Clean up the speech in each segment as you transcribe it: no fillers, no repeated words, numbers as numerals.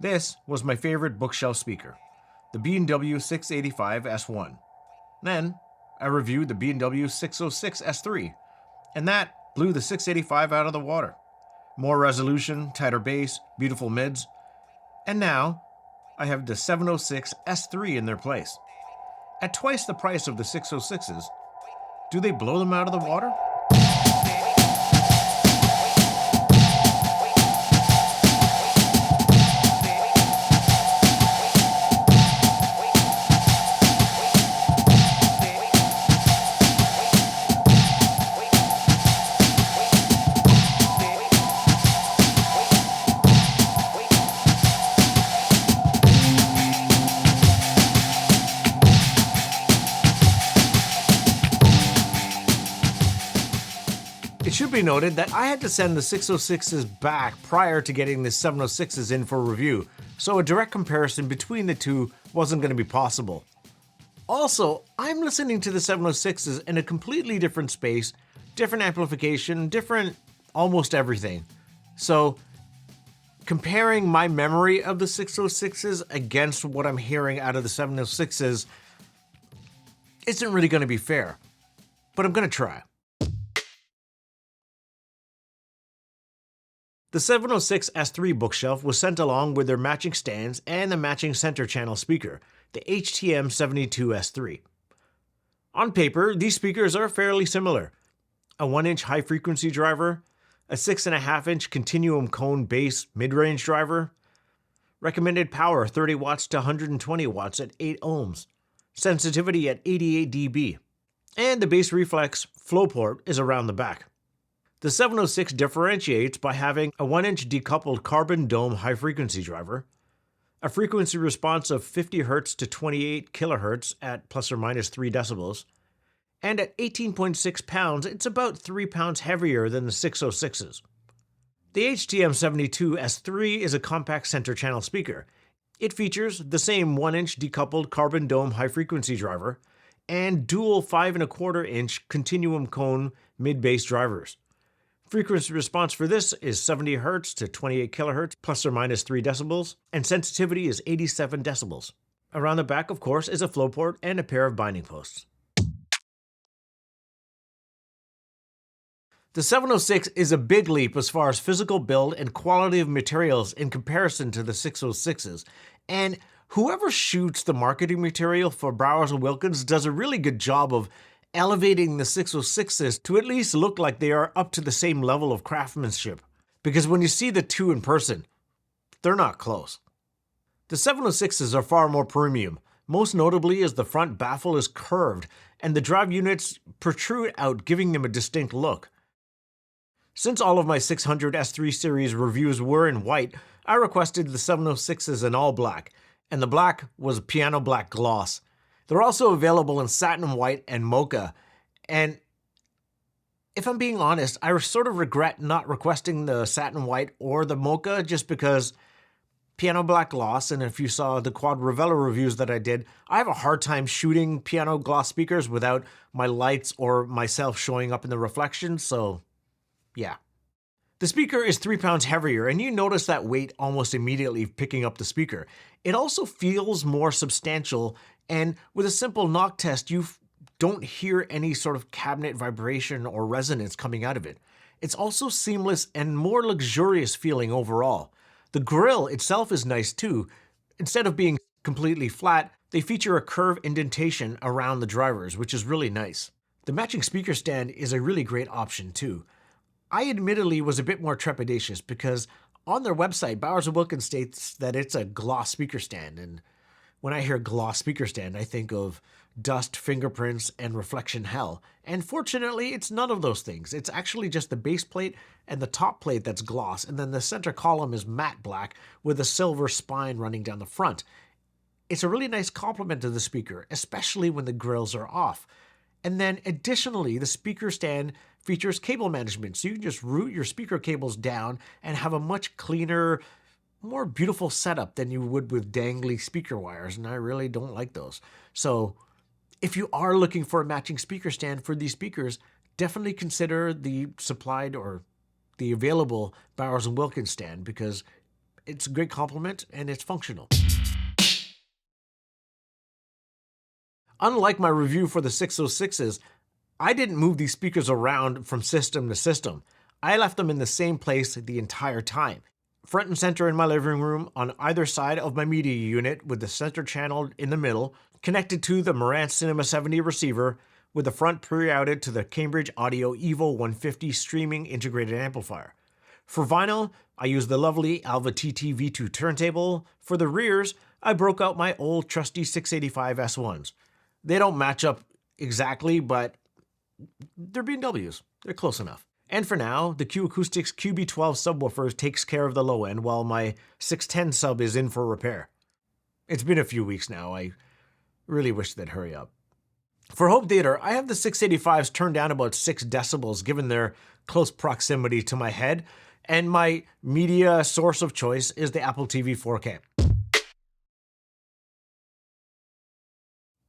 This was my favorite bookshelf speaker, the B&W 685 S1. Then, I reviewed the B&W 606 S3, and that blew the 685 out of the water. More resolution, tighter bass, beautiful mids, and now I have the 706 S3 in their place. At twice the price of the 606s, do they blow them out of the water? It should be noted that I had to send the 606s back prior to getting the 706s in for review, so a direct comparison between the two wasn't going to be possible. Also, I'm listening to the 706s in a completely different space, different amplification, different almost everything. So, comparing my memory of the 606s against what I'm hearing out of the 706s isn't really going to be fair, but I'm going to try. The 706 S3 bookshelf was sent along with their matching stands and the matching center channel speaker, the HTM72S3. On paper, these speakers are fairly similar. A 1-inch high-frequency driver, a 6.5-inch continuum cone bass mid-range driver, recommended power 30 watts to 120 watts at 8 ohms, sensitivity at 88 dB, and the bass reflex flow port is around the back. The 706 differentiates by having a 1-inch decoupled carbon dome high-frequency driver, a frequency response of 50 Hz to 28 kHz at plus or minus 3 decibels, and at 18.6 pounds, it's about 3 pounds heavier than the 606s. The HTM72S3 is a compact center channel speaker. It features the same 1-inch decoupled carbon dome high-frequency driver and dual 5.25-inch continuum cone mid-bass drivers. Frequency response for this is 70 Hz to 28 kHz plus or minus 3 decibels, and sensitivity is 87 decibels. Around the back, of course, is a flow port and a pair of binding posts. The 706 is a big leap as far as physical build and quality of materials in comparison to the 606s, and whoever shoots the marketing material for Bowers Wilkins does a really good job of elevating the 606s to at least look like they are up to the same level of craftsmanship, because when you see the two in person, they're not close. The 706s are far more premium, most notably as the front baffle is curved and the drive units protrude out, giving them a distinct look. Since all of my 600 S3 series reviews were in white, I requested the 706s in all black, and the black was piano black gloss. They're also available in satin white and mocha, and if I'm being honest, I sort of regret not requesting the satin white or the mocha just because piano black gloss, and if you saw the Quad Ravello reviews that I did, I have a hard time shooting piano gloss speakers without my lights or myself showing up in the reflection, so yeah. The speaker is 3 pounds heavier, and you notice that weight almost immediately picking up the speaker. It also feels more substantial, and with a simple knock test, you don't hear any sort of cabinet vibration or resonance coming out of it. It's also seamless and more luxurious feeling overall. The grille itself is nice too. Instead of being completely flat, they feature a curved indentation around the drivers, which is really nice. The matching speaker stand is a really great option too. I admittedly was a bit more trepidatious because on their website, Bowers Wilkins states that it's a gloss speaker stand, and when I hear gloss speaker stand, I think of dust, fingerprints, and reflection hell. And fortunately, it's none of those things. It's actually just the base plate and the top plate that's gloss, and then the center column is matte black with a silver spine running down the front. It's a really nice complement to the speaker, especially when the grills are off. And then additionally, the speaker stand features cable management, so you can just route your speaker cables down and have a much cleaner, more beautiful setup than you would with dangly speaker wires, and I really don't like those. So if you are looking for a matching speaker stand for these speakers, definitely consider the supplied or the available Bowers & Wilkins stand, because it's a great compliment and it's functional. Unlike my review for the 606s, I didn't move these speakers around from system to system. I left them in the same place the entire time. Front and center in my living room, on either side of my media unit with the center channel in the middle, connected to the Marantz Cinema 70 receiver with the front pre-routed to the Cambridge Audio Evo 150 streaming integrated amplifier. For vinyl, I used the lovely Alva TT V2 turntable. For the rears, I broke out my old trusty 685 S1s. They don't match up exactly, but they're B&Ws. They're close enough. And for now, the Q Acoustics QB12 subwoofers takes care of the low end while my 610 sub is in for repair. It's been a few weeks now. I really wish they'd hurry up. For home theater, I have the 685s turned down about 6 decibels given their close proximity to my head, and my media source of choice is the Apple TV 4K.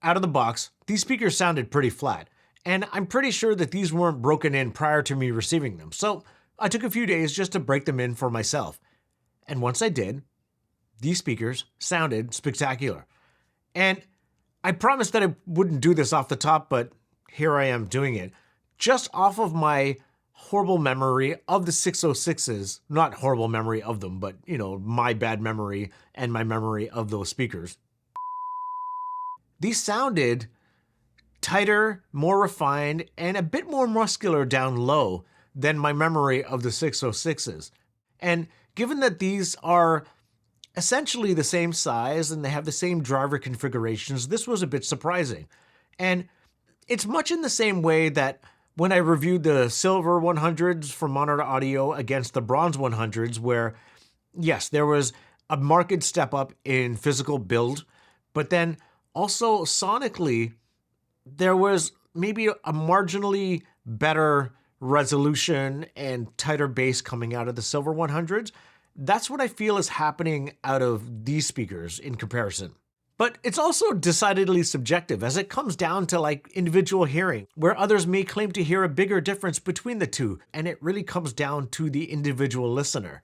Out of the box, these speakers sounded pretty flat, and I'm pretty sure that these weren't broken in prior to me receiving them, so I took a few days just to break them in for myself. And once I did, these speakers sounded spectacular. And I promised that I wouldn't do this off the top, but here I am doing it. Just off of my horrible memory of the 606s, not horrible memory of them, but, my bad memory and my memory of those speakers. These sounded tighter, more refined, and a bit more muscular down low than my memory of the 606s. And given that these are essentially the same size and they have the same driver configurations, this was a bit surprising. And it's much in the same way that when I reviewed the silver 100s from Monitor Audio against the bronze 100s, where, yes, there was a marked step up in physical build, but then also sonically, there was maybe a marginally better resolution and tighter bass coming out of the silver 100s. That's what I feel is happening out of these speakers in comparison. But it's also decidedly subjective, as it comes down to individual hearing, where others may claim to hear a bigger difference between the two, and it really comes down to the individual listener.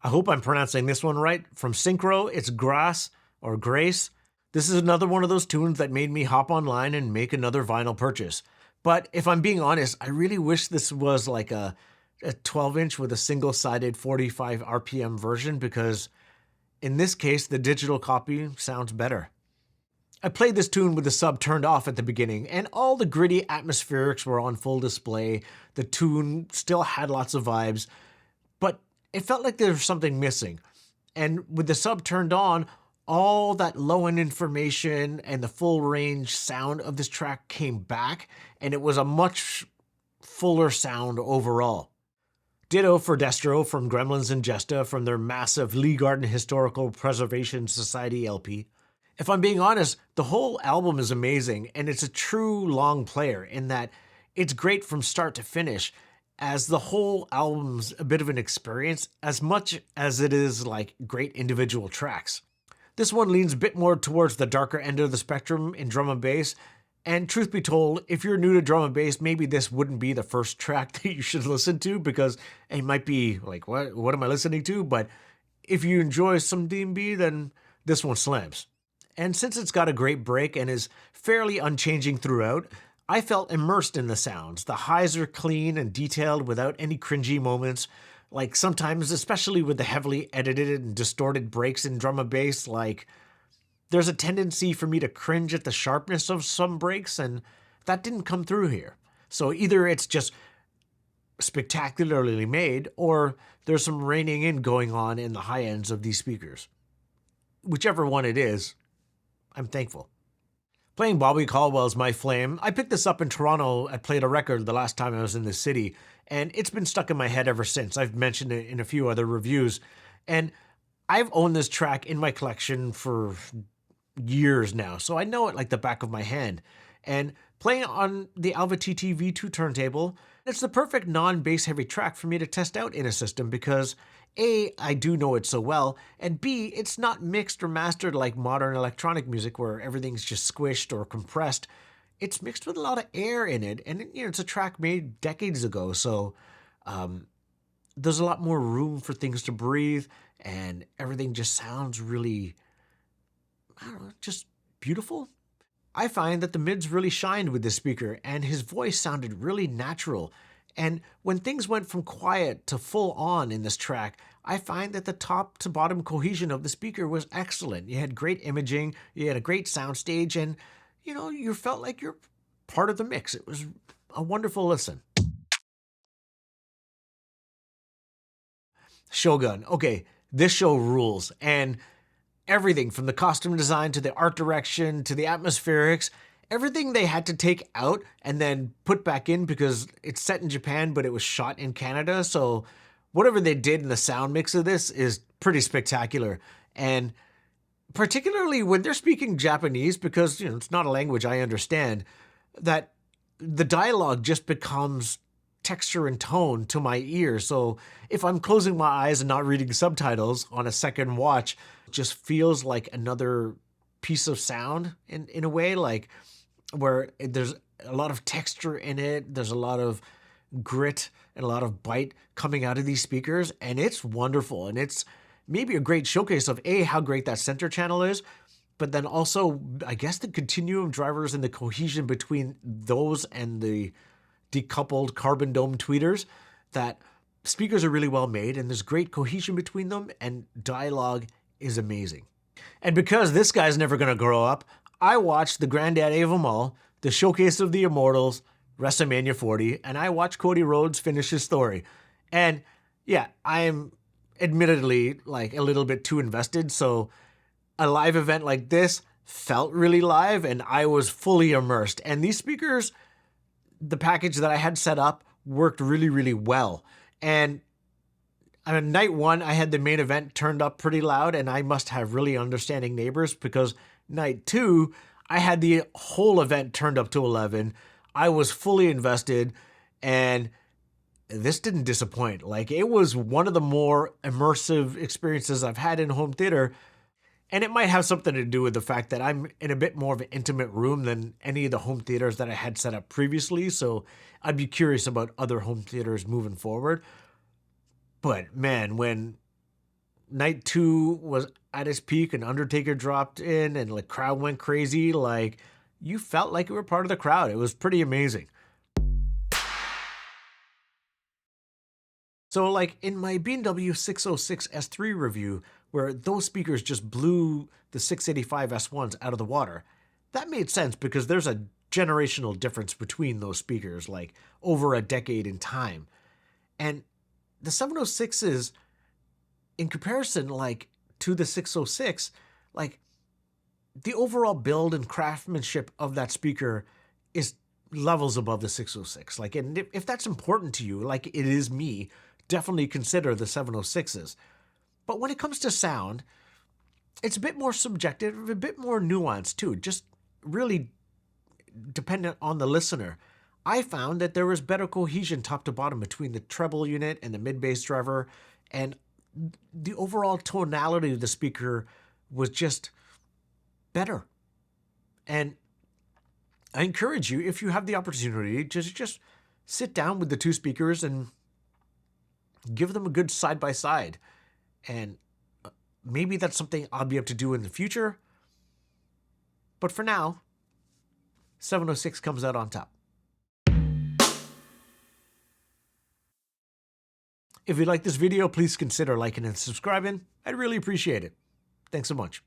I hope I'm pronouncing this one right. From Synchro, it's Grace or Grace. This is another one of those tunes that made me hop online and make another vinyl purchase. But if I'm being honest, I really wish this was like a 12-inch with a single-sided 45 RPM version, because in this case, the digital copy sounds better. I played this tune with the sub turned off at the beginning, and all the gritty atmospherics were on full display. The tune still had lots of vibes, but it felt like there was something missing. And with the sub turned on, all that low-end information and the full range sound of this track came back, and it was a much fuller sound overall. Ditto for Destro from Gremlins and Jesta from their massive Lee Garden Historical Preservation Society LP. If I'm being honest, the whole album is amazing, and it's a true long player in that it's great from start to finish, as the whole album's a bit of an experience as much as it is great individual tracks. This one leans a bit more towards the darker end of the spectrum in drum and bass, and truth be told, if you're new to drum and bass, maybe this wouldn't be the first track that you should listen to, because it might be what am I listening to? But if you enjoy some D&B, then this one slams. And since it's got a great break and is fairly unchanging throughout, I felt immersed in the sounds. The highs are clean and detailed without any cringy moments. Sometimes, especially with the heavily edited and distorted breaks in drum and bass, there's a tendency for me to cringe at the sharpness of some breaks, and that didn't come through here. So either it's just spectacularly made, or there's some reining in going on in the high ends of these speakers. Whichever one it is, I'm thankful. Playing Bobby Caldwell's My Flame, I picked this up in Toronto at Play a Record the last time I was in the city, and it's been stuck in my head ever since. I've mentioned it in a few other reviews, and I've owned this track in my collection for years now, so I know it like the back of my hand. And playing on the Alva TT V2 turntable, it's the perfect non-bass heavy track for me to test out in a system, because A, I do know it so well, and B, it's not mixed or mastered like modern electronic music where everything's just squished or compressed. It's mixed with a lot of air in it, and it's a track made decades ago, so there's a lot more room for things to breathe, and everything just sounds really, I don't know, just beautiful. I find that the mids really shined with this speaker, and his voice sounded really natural. And when things went from quiet to full on in this track, I find that the top to bottom cohesion of the speaker was excellent. You had great imaging, you had a great soundstage, and you felt like you're part of the mix. It was a wonderful listen. Shogun. Okay, this show rules. And everything from the costume design to the art direction to the atmospherics, everything they had to take out and then put back in because it's set in Japan, but it was shot in Canada. So whatever they did in the sound mix of this is pretty spectacular. And particularly when they're speaking Japanese, because it's not a language I understand, that the dialogue just becomes texture and tone to my ear. So if I'm closing my eyes and not reading subtitles on a second watch, it just feels like another piece of sound in a way, like where there's a lot of texture in it. There's a lot of grit and a lot of bite coming out of these speakers, and it's wonderful. And it's maybe a great showcase of how great that center channel is, but then also, I guess, the continuum drivers and the cohesion between those and the decoupled carbon dome tweeters, that speakers are really well made and there's great cohesion between them, and dialogue is amazing. And because this guy's never going to grow up, I watched the granddaddy of them all, the Showcase of the Immortals, WrestleMania 40, and I watched Cody Rhodes finish his story. And yeah, I'm admittedly like a little bit too invested, so a live event like this felt really live and I was fully immersed. And these speakers, the package that I had set up, worked really, really well. And on night one, I had the main event turned up pretty loud, and I must have really understanding neighbors, because night two, I had the whole event turned up to 11. I was fully invested, and this didn't disappoint. Like, it was one of the more immersive experiences I've had in home theater. And it might have something to do with the fact that I'm in a bit more of an intimate room than any of the home theaters that I had set up previously. So I'd be curious about other home theaters moving forward. But man, when night two was at its peak and Undertaker dropped in and the crowd went crazy, like, you felt like you were part of the crowd. It was pretty amazing. So like in my B&W 606 S3 review, where those speakers just blew the 685 S1s out of the water, that made sense because there's a generational difference between those speakers, like over a decade in time. And the 706s, in comparison, like to the 606, like the overall build and craftsmanship of that speaker is levels above the 606. Like, and if that's important to you, like it is me, definitely consider the 706s. But when it comes to sound, it's a bit more subjective, a bit more nuanced too, just really dependent on the listener. I found that there was better cohesion top to bottom between the treble unit and the mid-bass driver, and the overall tonality of the speaker was just better. And I encourage you, if you have the opportunity, just sit down with the two speakers and give them a good side-by-side. And maybe that's something I'll be able to do in the future. But for now, 706 comes out on top. If you like this video, please consider liking and subscribing. I'd really appreciate it. Thanks so much.